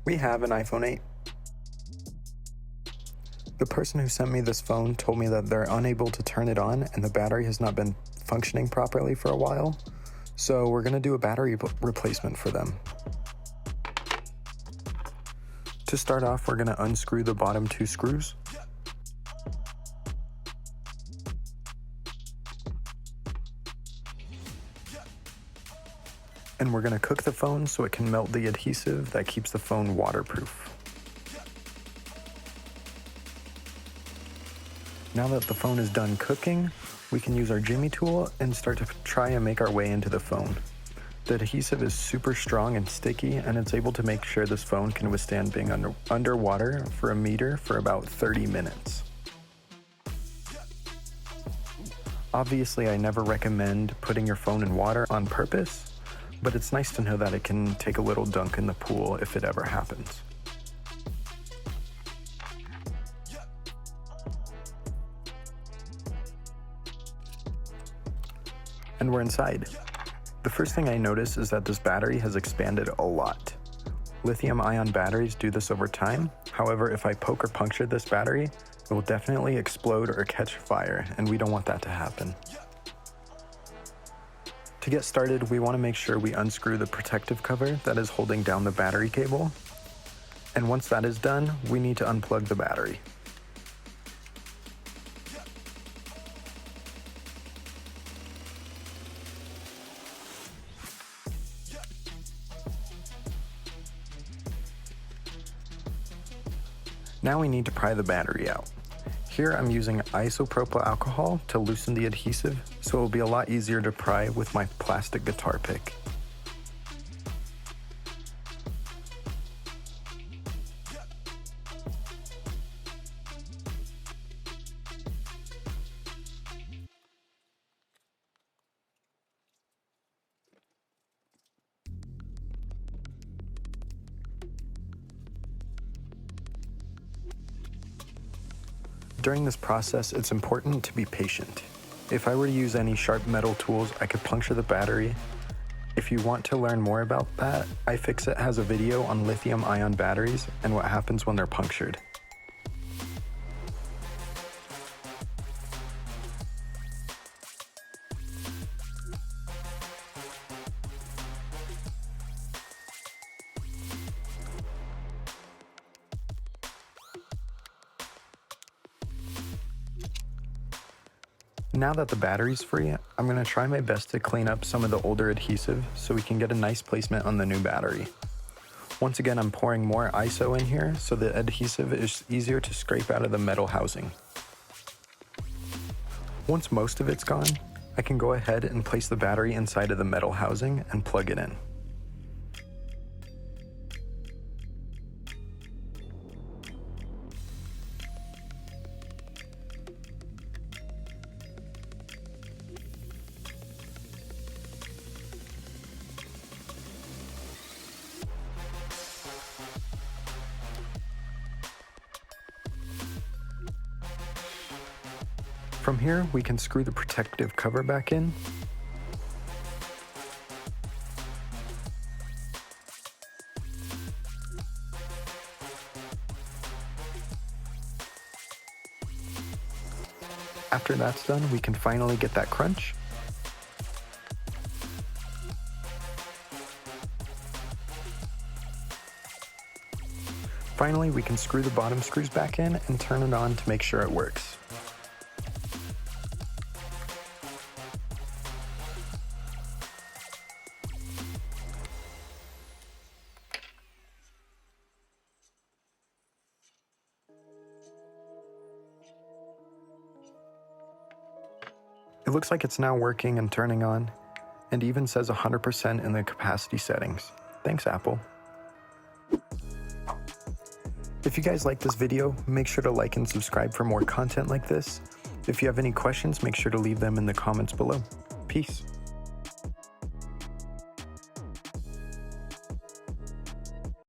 We have an iPhone 8. The person who sent me this phone told me that they're unable to turn it on and the battery has not been functioning properly for a while. So we're going to do a battery replacement for them. To start off, we're going to unscrew the bottom 2 screws. And we're going to cook the phone so it can melt the adhesive that keeps the phone waterproof. Now that the phone is done cooking, we can use our jimmy tool and start to try and make our way into the phone. The adhesive is super strong and sticky, and it's able to make sure this phone can withstand being underwater for a meter for about 30 minutes. Obviously, I never recommend putting your phone in water on purpose, but it's nice to know that it can take a little dunk in the pool if it ever happens. And we're inside. The first thing I notice is that this battery has expanded a lot. Lithium-ion batteries do this over time. However, if I poke or puncture this battery, it will definitely explode or catch fire, and we don't want that to happen. To get started, we want to make sure we unscrew the protective cover that is holding down the battery cable. And once that is done, we need to unplug the battery. Now we need to pry the battery out. Here I'm using isopropyl alcohol to loosen the adhesive, so it will be a lot easier to pry with my plastic guitar pick. During this process, it's important to be patient. If I were to use any sharp metal tools, I could puncture the battery. If you want to learn more about that, iFixit has a video on lithium-ion batteries and what happens when they're punctured. Now that the battery's free, I'm going to try my best to clean up some of the older adhesive so we can get a nice placement on the new battery. Once again, I'm pouring more ISO in here so the adhesive is easier to scrape out of the metal housing. Once most of it's gone, I can go ahead and place the battery inside of the metal housing and plug it in. From here, we can screw the protective cover back in. After that's done, we can finally get that crunch. Finally, we can screw the bottom screws back in and turn it on to make sure it works. It looks like it's now working and turning on, and even says 100% in the capacity settings. Thanks, Apple. If you guys like this video, make sure to like and subscribe for more content like this. If you have any questions, make sure to leave them in the comments below. Peace.